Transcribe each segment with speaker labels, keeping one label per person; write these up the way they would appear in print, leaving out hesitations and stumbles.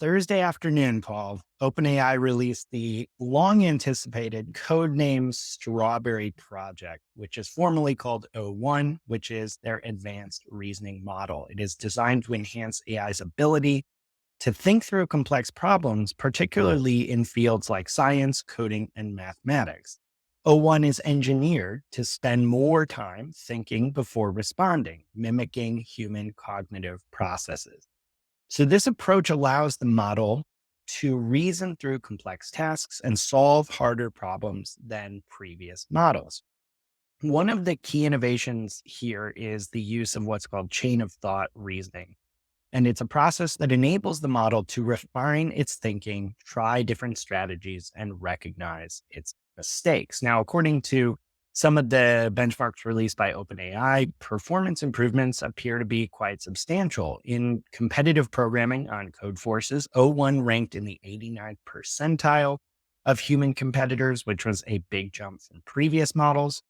Speaker 1: Thursday afternoon, Paul, OpenAI released the long anticipated codenamed Strawberry project, which is formally called O1, which is their advanced reasoning model. It is designed to enhance AI's ability to think through complex problems, particularly in fields like science, coding, and mathematics. O1 is engineered to spend more time thinking before responding, mimicking human cognitive processes. So, this approach allows the model to reason through complex tasks and solve harder problems than previous models. One of the key innovations here is the use of what's called chain of thought reasoning. And it's a process that enables the model to refine its thinking, try different strategies, and recognize its mistakes. Now, according to some of the benchmarks released by OpenAI, performance improvements appear to be quite substantial. In competitive programming on Codeforces, O1 ranked in the 89th percentile of human competitors, which was a big jump from previous models.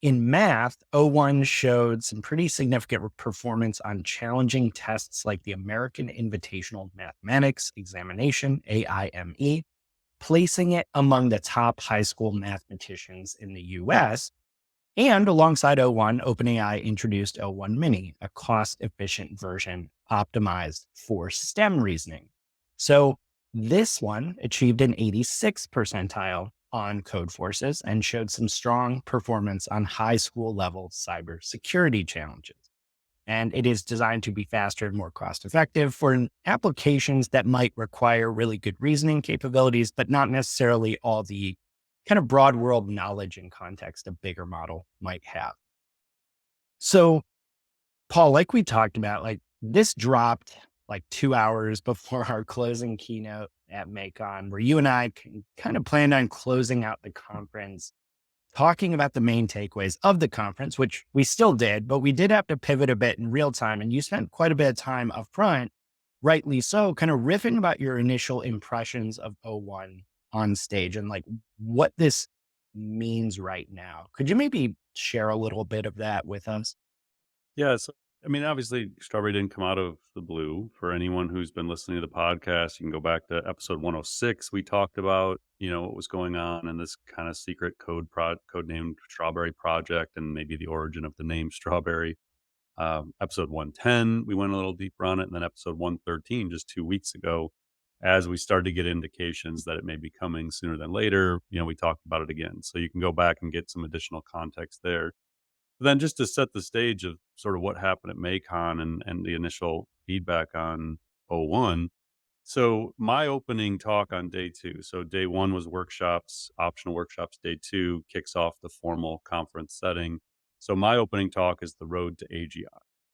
Speaker 1: In math, O1 showed some pretty significant performance on challenging tests like the American Invitational Mathematics Examination, AIME, placing it among the top high school mathematicians in the US. And alongside O1, OpenAI introduced O1 Mini, a cost efficient version optimized for STEM reasoning. So this one achieved an 86th percentile on Codeforces and showed some strong performance on high school level cybersecurity challenges. And it is designed to be faster and more cost effective for applications that might require really good reasoning capabilities, but not necessarily all the kind of broad world knowledge and context a bigger model might have. So, Paul, like we talked about, like this dropped like 2 hours before our closing keynote at MakeOn, where you and I kind of planned on closing out the conference, talking about the main takeaways of the conference, which we still did, but we did have to pivot a bit in real time. And you spent quite a bit of time up front, rightly so, kind of riffing about your initial impressions of O1 on stage and like what this means right now. Could you maybe share a little bit of that with us?
Speaker 2: Yeah, so I mean, obviously, Strawberry didn't come out of the blue. For anyone who's been listening to the podcast, you can go back to episode 106. We talked about, what was going on in this kind of secret code named Strawberry project, and maybe the origin of the name Strawberry. Episode 110, we went a little deeper on it, and then episode 113, just 2 weeks ago, as we started to get indications that it may be coming sooner than later. We talked about it again, so you can go back and get some additional context there. But then just to set the stage of sort of what happened at MACON and the initial feedback on O1. So my opening talk on day two. So day one was workshops, optional workshops. Day two kicks off the formal conference setting. So my opening talk is the road to AGI.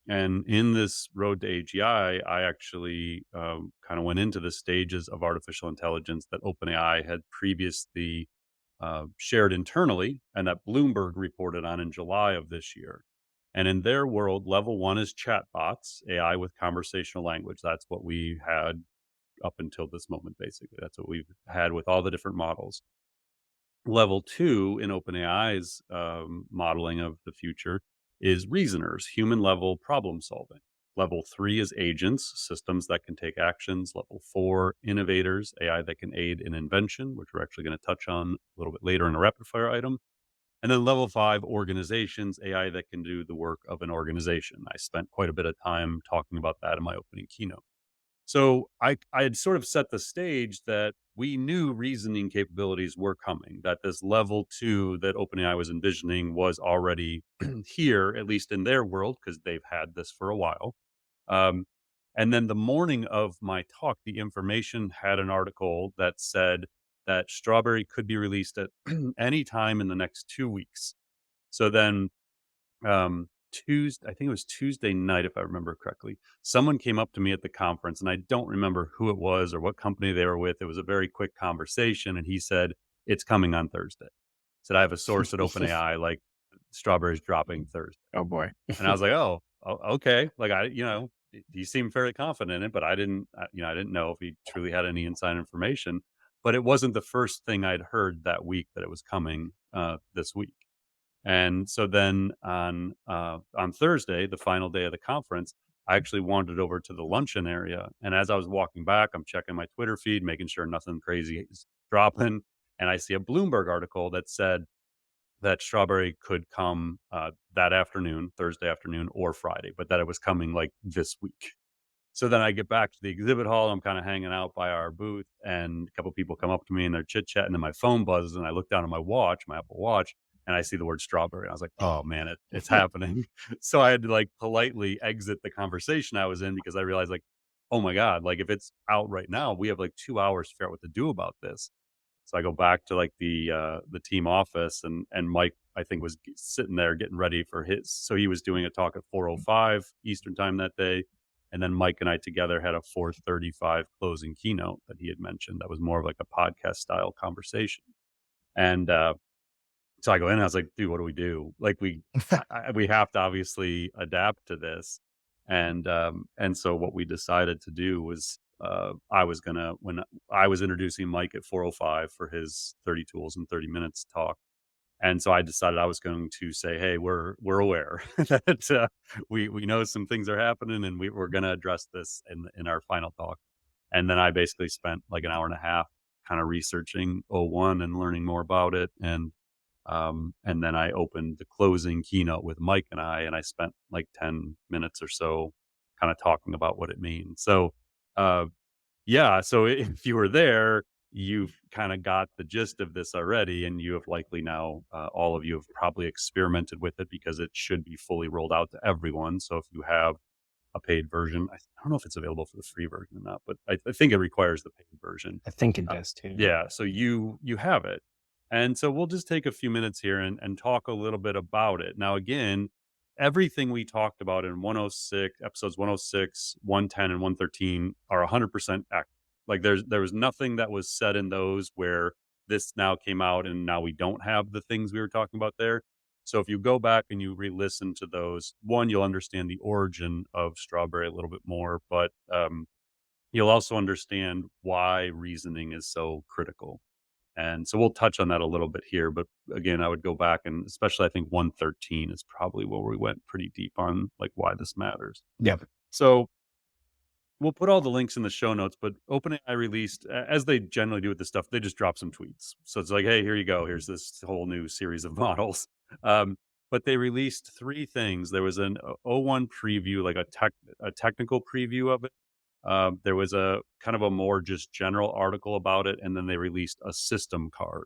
Speaker 2: And in this road to AGI, I actually kind of went into the stages of artificial intelligence that OpenAI had previously shared internally and that Bloomberg reported on in July of this year. And in their world, level one is chatbots, AI with conversational language. That's what we had up until this moment, basically. That's what we've had with all the different models. Level two in OpenAI's modeling of the future is reasoners, human level problem solving. Level three is agents, systems that can take actions. Level four, innovators, AI that can aid in invention, which we're actually going to touch on a little bit later in a rapid fire item. And then level five, organizations, AI that can do the work of an organization. I spent quite a bit of time talking about that in my opening keynote. So I had sort of set the stage that we knew reasoning capabilities were coming, that this level two that OpenAI was envisioning was already here, at least in their world, because they've had this for a while. Um, and then the morning of my talk, the information had an article that said that Strawberry could be released at any time in the next 2 weeks. So then Tuesday, I think it was Tuesday night, if I remember correctly, someone came up to me at the conference, and I don't remember who it was or what company they were with. It was a very quick conversation, and he said, "It's coming on Thursday." Said, "I have a source at OpenAI, like Strawberry's dropping Thursday."
Speaker 1: Oh boy.
Speaker 2: And I was like, okay." Like he seemed fairly confident in it, but I didn't know if he truly had any inside information. But it wasn't the first thing I'd heard that week that it was coming this week. And so then on Thursday, the final day of the conference, I actually wandered over to the luncheon area. And as I was walking back, I'm checking my Twitter feed, making sure nothing crazy is dropping. And I see a Bloomberg article that said that strawberry could come that afternoon, Thursday afternoon or Friday, but that it was coming like this week. So then I get back to the exhibit hall. I'm kind of hanging out by our booth, and a couple people come up to me and they're chit chatting, and my phone buzzes, and I look down at my watch, my Apple Watch, and I see the word strawberry. I was like, "Oh man, it's happening!" So I had to like politely exit the conversation I was in because I realized like, "Oh my god, like if it's out right now, we have like 2 hours to figure out what to do about this." So I go back to like the team office, and Mike I think was sitting there getting ready for his. So he was doing a talk at 4:05 Eastern time that day, and then Mike and I together had a 4:35 closing keynote that he had mentioned. That was more of like a podcast style conversation. And so I go in and I was like, dude, what do we do? Like we have to obviously adapt to this. And so what we decided to do was I was gonna when I was introducing Mike at 4:05 for his 30 tools in 30 minutes talk. And so I decided I was going to say, "Hey, we're aware that we know some things are happening, and we're going to address this in our final talk." And then I basically spent like an hour and a half kind of researching O1 and learning more about it, and then I opened the closing keynote with Mike and I spent like 10 minutes or so kind of talking about what it means. So uh, yeah, so if you were there, you've kinda got the gist of this already, and you have likely now, all of you have probably experimented with it because it should be fully rolled out to everyone. So if you have a paid version, I don't know if it's available for the free version or not, but I think it requires the paid version.
Speaker 1: I think it
Speaker 2: Uh,
Speaker 1: does too.
Speaker 2: yeah, so you have it. And so we'll just take a few minutes here and talk a little bit about it. Now, again, everything we talked about in 106, episodes 106, 110, and 113 are 100% accurate. Like there was nothing that was said in those where this now came out and now we don't have the things we were talking about there. So if you go back and you re-listen to those, one, you'll understand the origin of strawberry a little bit more, but you'll also understand why reasoning is so critical. And so we'll touch on that a little bit here. But again, I would go back and especially I think 113 is probably where we went pretty deep on like why this matters.
Speaker 1: Yep.
Speaker 2: So we'll put all the links in the show notes, but OpenAI released, as they generally do with this stuff, they just drop some tweets. So it's like, hey, here you go. Here's this whole new series of models. But they released three things. There was an O1 preview, like a technical preview of it. There was a kind of a more just general article about it, and then they released a system card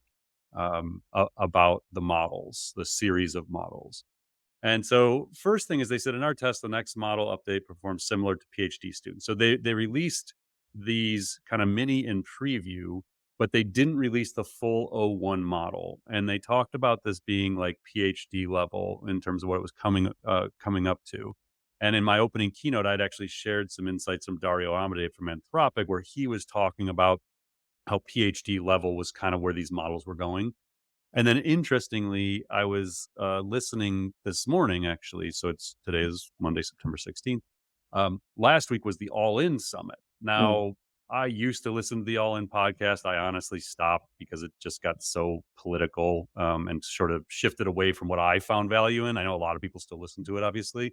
Speaker 2: about the models, the series of models. And so, first thing is they said in our test, the next model update performs similar to PhD students. So they released these kind of mini in preview, but they didn't release the full O1 model. And they talked about this being like PhD level in terms of what it was coming up to. And in my opening keynote, I'd actually shared some insights from Dario Amodei from Anthropic, where he was talking about how PhD level was kind of where these models were going. And then interestingly, I was listening this morning, actually. So today is Monday, September 16th. Last week was the All In Summit.
Speaker 1: Mm.
Speaker 2: Now, I used to listen to the All In podcast. I honestly stopped because it just got so political and sort of shifted away from what I found value in. I know a lot of people still listen to it, obviously,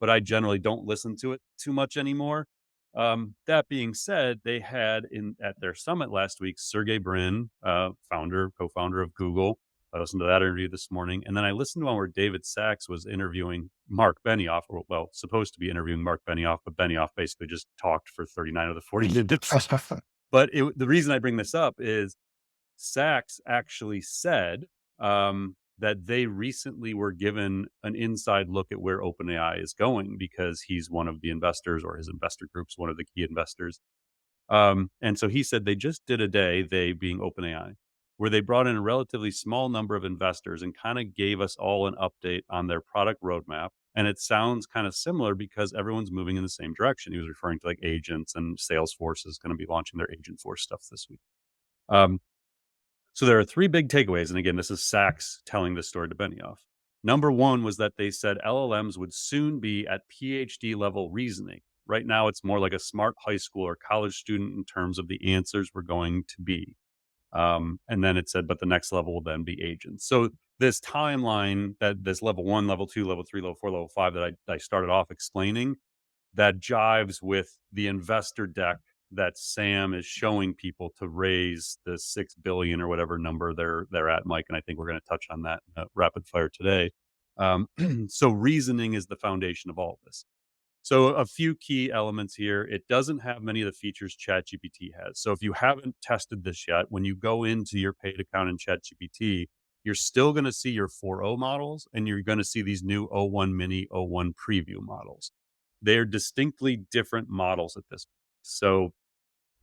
Speaker 2: but I generally don't listen to it too much anymore. That being said, they had in at their summit last week, Sergey Brin, co-founder of Google. I listened to that interview this morning, and then I listened to one where David Sachs was interviewing Mark Benioff, or well, supposed to be interviewing Mark Benioff, but Benioff basically just talked for 39 of the 40 minutes. But the reason I bring this up is Sachs actually said that they recently were given an inside look at where OpenAI is going because he's one of the investors or his investor group's one of the key investors. And so he said they just did a day, they being OpenAI, where they brought in a relatively small number of investors and kind of gave us all an update on their product roadmap. And it sounds kind of similar because everyone's moving in the same direction. He was referring to like agents, and Salesforce is going to be launching their Agent Force stuff this week. So there are three big takeaways. And again, this is Sachs telling this story to Benioff. Number one was that they said LLMs would soon be at PhD level reasoning. Right now, it's more like a smart high school or college student in terms of the answers we're going to be. And then it said, but the next level will then be agents. So this timeline that this level one, level two, level three, level four, level five that I started off explaining that jives with the investor deck that Sam is showing people to raise the 6 billion or whatever number they're at, Mike. And I think we're going to touch on that rapid fire today. So reasoning is the foundation of all of this. So a few key elements here. It doesn't have many of the features ChatGPT has. So if you haven't tested this yet, when you go into your paid account in ChatGPT, you're still going to see your 4.0 models, and you're going to see these new O1 mini, O1 preview models. They're distinctly different models at this point. So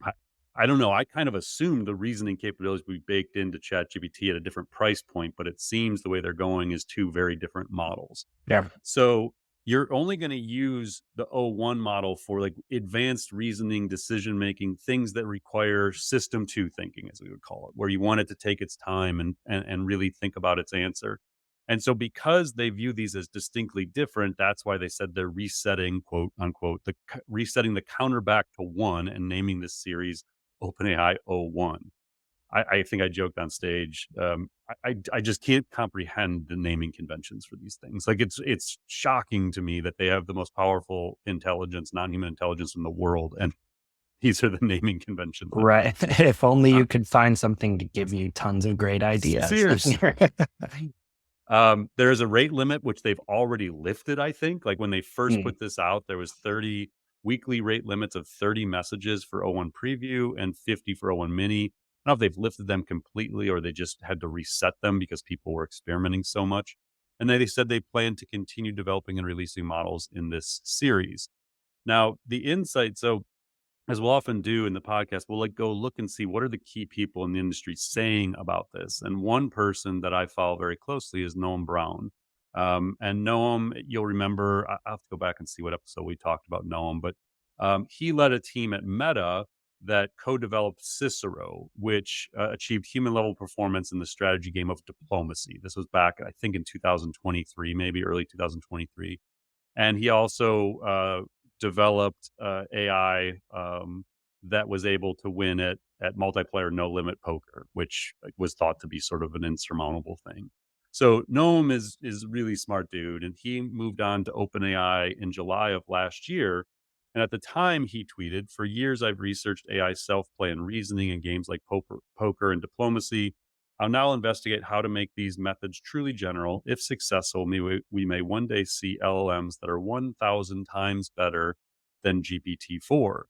Speaker 2: I, I don't know. I kind of assumed the reasoning capabilities we baked into ChatGPT at a different price point, but it seems the way they're going is two very different models.
Speaker 1: Yeah.
Speaker 2: So you're only going to use the O1 model for like advanced reasoning, decision making, things that require system two thinking, as we would call it, where you want it to take its time and really think about its answer. And so, because they view these as distinctly different, that's why they said they're resetting, quote unquote, resetting the counter back to one and naming this series OpenAI O1. I think I joked on stage. I just can't comprehend the naming conventions for these things. Like it's shocking to me that they have the most powerful intelligence, non-human intelligence in the world, and these are the naming conventions.
Speaker 1: Right. If only you could find something to give you tons of great ideas.
Speaker 2: Seriously. There is a rate limit, which they've already lifted, I think. Like when they first put this out, there was 30 weekly rate limits of 30 messages for O1 Preview and 50 for O1 Mini. I don't know if they've lifted them completely or they just had to reset them because people were experimenting so much. And then they said they plan to continue developing and releasing models in this series. Now, the insight, so as we'll often do in the podcast, we'll like go look and see what are the key people in the industry saying about this. And one person that I follow very closely is Noam Brown. And Noam, you'll remember, I'll have to go back and see what episode we talked about Noam, but he led a team at Meta that co-developed Cicero, which achieved human-level performance in the strategy game of diplomacy. This was back, I think, in 2023, maybe early 2023. And he also developed AI that was able to win at multiplayer no limit poker, which was thought to be sort of an insurmountable thing. So Noam is a really smart dude, and he moved on to OpenAI in July of last year. And at the time, he tweeted, "For years, I've researched AI self-play and reasoning in games like poker and diplomacy. I'll now investigate how to make these methods truly general. If successful, we may one day see LLMs that are 1,000 times better than GPT-4.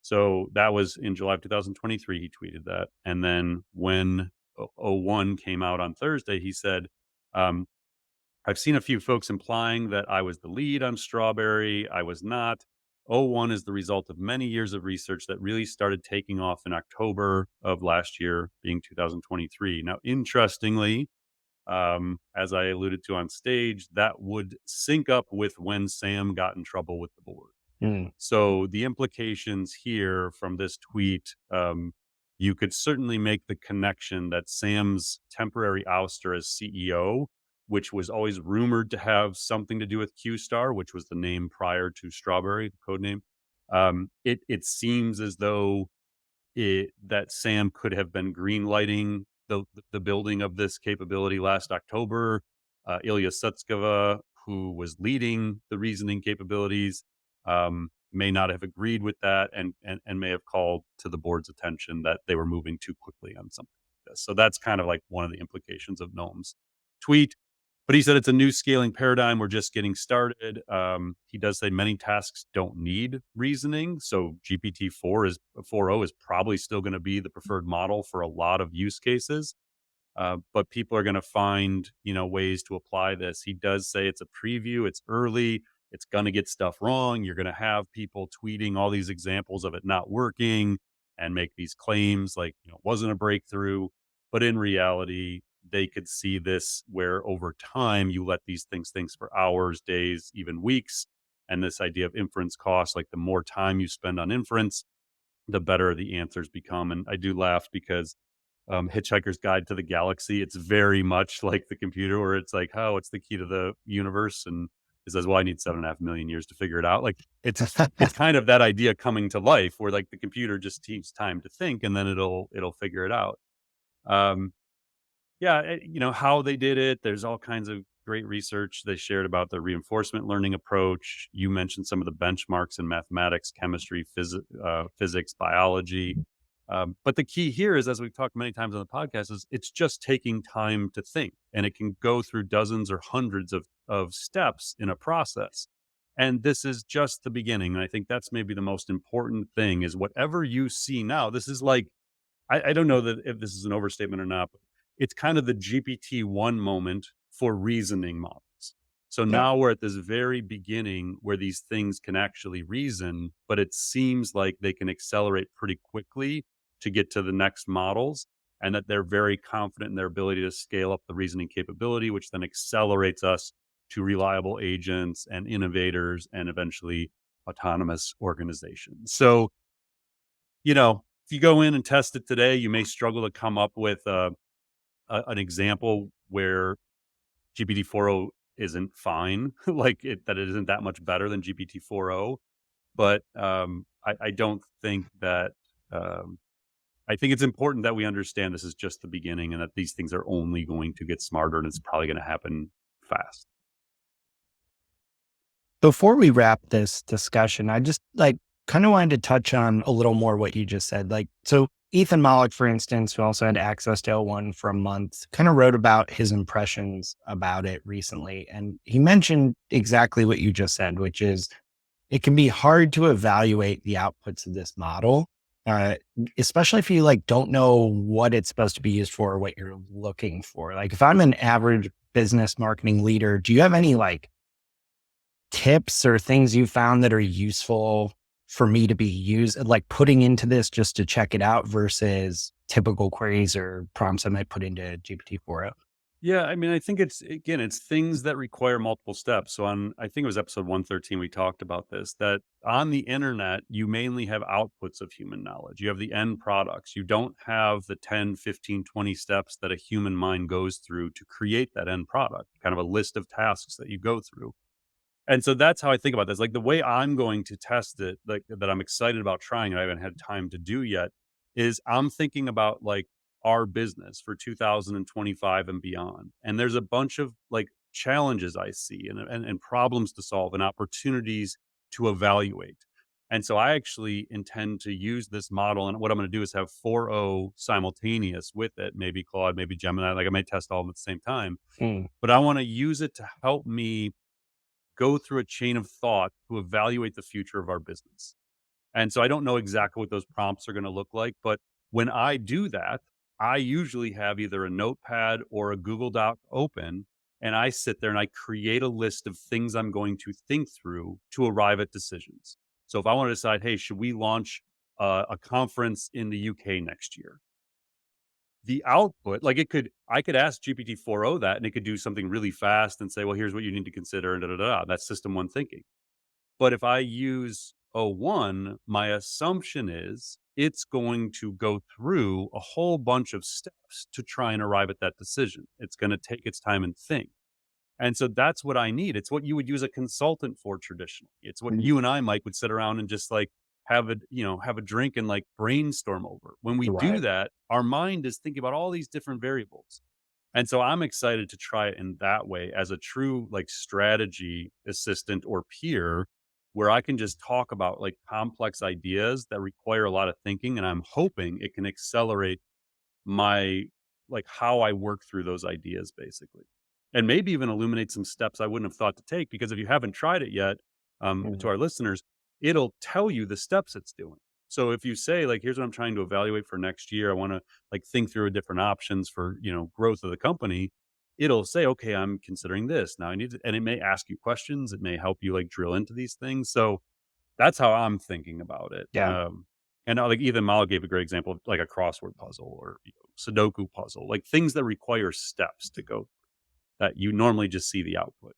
Speaker 2: So that was in July of 2023, he tweeted that. And then when O1 came out on Thursday, he said, I've seen a few folks implying that I was the lead on Strawberry. I was not. O1 is the result of many years of research that really started taking off in October of last year, being 2023. Now, interestingly, as I alluded to on stage, that would sync up with when Sam got in trouble with the board. So the implications here from this tweet, you could certainly make the connection that Sam's temporary ouster as CEO, which was always rumored to have something to do with QStar, which was the name prior to Strawberry, the code name. It seems as though that Sam could have been greenlighting the building of this capability last October. Ilya Sutskever, who was leading the reasoning capabilities, may not have agreed with that and may have called to the board's attention that they were moving too quickly on something like this. So that's kind of like one of the implications of Noam's tweet. But he said it's a new scaling paradigm. We're just getting started. He does say many tasks don't need reasoning. So GPT-4 is 4.0 is probably still going to be the preferred model for a lot of use cases. But people are going to find, ways to apply this. He does say it's a preview. It's early. It's going to get stuff wrong. You're going to have people tweeting all these examples of it not working and make these claims like, it wasn't a breakthrough. But in reality, they could see this where over time you let these things for hours, days, even weeks. And this idea of inference costs, like the more time you spend on inference, the better the answers become. And I do laugh because Hitchhiker's Guide to the Galaxy, it's very much like the computer where it's like, oh, it's the key to the universe. And it says, well, I need 7.5 million years to figure it out. Like it's kind of that idea coming to life where like the computer just takes time to think and then it'll figure it out. Yeah, how they did it. There's all kinds of great research they shared about the reinforcement learning approach. You mentioned some of the benchmarks in mathematics, chemistry, physics, biology. But the key here is, as we've talked many times on the podcast, is it's just taking time to think, and it can go through dozens or hundreds of steps in a process. And this is just the beginning. And I think that's maybe the most important thing is whatever you see now, this is like, I don't know that if this is an overstatement or not, but it's kind of the GPT-1 moment for reasoning models. So
Speaker 1: Yeah.
Speaker 2: now we're at this very beginning where these things can actually reason, but it seems like they can accelerate pretty quickly to get to the next models, and that they're very confident in their ability to scale up the reasoning capability, which then accelerates us to reliable agents and innovators and eventually autonomous organizations. So, if you go in and test it today, you may struggle to come up with an example where GPT-4o isn't fine, that it isn't that much better than GPT-4o. But I don't think that. I think it's important that we understand this is just the beginning, and that these things are only going to get smarter, and it's probably going to happen fast.
Speaker 1: Before we wrap this discussion, I just kind of wanted to touch on a little more what you just said. So Ethan Mollick, for instance, who also had access to L1 for a month, kind of wrote about his impressions about it recently. And he mentioned exactly what you just said, which is it can be hard to evaluate the outputs of this model, uh, especially if you don't know what it's supposed to be used for or what you're looking for. Like if I'm an average business marketing leader, do you have any tips or things you found that are useful for me to be putting into this just to check it out versus typical queries or prompts I might put into GPT-4o?
Speaker 2: Yeah, I mean, I think it's things that require multiple steps. So I think it was episode 113, we talked about this, that on the internet, you mainly have outputs of human knowledge. You have the end products. You don't have the 10, 15, 20 steps that a human mind goes through to create that end product, kind of a list of tasks that you go through. And so that's how I think about this. Like the way I'm going to test it, like that I'm excited about trying, and I haven't had time to do yet, is I'm thinking about our business for 2025 and beyond. And there's a bunch of challenges I see and problems to solve and opportunities to evaluate. And so I actually intend to use this model. And what I'm going to do is have 4.0 simultaneous with it, maybe Claude, maybe Gemini. Like I may test all of them at the same time,
Speaker 1: Hmm.
Speaker 2: but I want to use it to help me go through a chain of thought to evaluate the future of our business. And so I don't know exactly what those prompts are going to look like, but when I do that, I usually have either a notepad or a Google Doc open, and I sit there and I create a list of things I'm going to think through to arrive at decisions. So if I want to decide, hey, should we launch a conference in the UK next year? The output, I could ask GPT-4o that, and it could do something really fast and say, well, here's what you need to consider, and da da da. That's system one thinking. But if I use O1, my assumption is it's going to go through a whole bunch of steps to try and arrive at that decision. It's going to take its time and think. And so that's what I need. It's what you would use a consultant for traditionally. It's what
Speaker 1: Mm.
Speaker 2: you and I, Mike, would sit around and just have a drink and brainstorm over. When we do
Speaker 1: Right.
Speaker 2: that, our mind is thinking about all these different variables. And so I'm excited to try it in that way as a true strategy assistant or peer, where I can just talk about complex ideas that require a lot of thinking. And I'm hoping it can accelerate my how I work through those ideas basically. And maybe even illuminate some steps I wouldn't have thought to take, because if you haven't tried it yet, to
Speaker 1: Mhm.
Speaker 2: our listeners, it'll tell you the steps it's doing. So if you say here's what I'm trying to evaluate for next year, I want to think through different options for, growth of the company. It'll say, okay, I'm considering this now. I need to, and it may ask you questions. It may help you drill into these things. So that's how I'm thinking about it.
Speaker 1: Yeah.
Speaker 2: And Ethan Mala gave a great example of a crossword puzzle or Sudoku puzzle, things that require steps to go that you normally just see the output.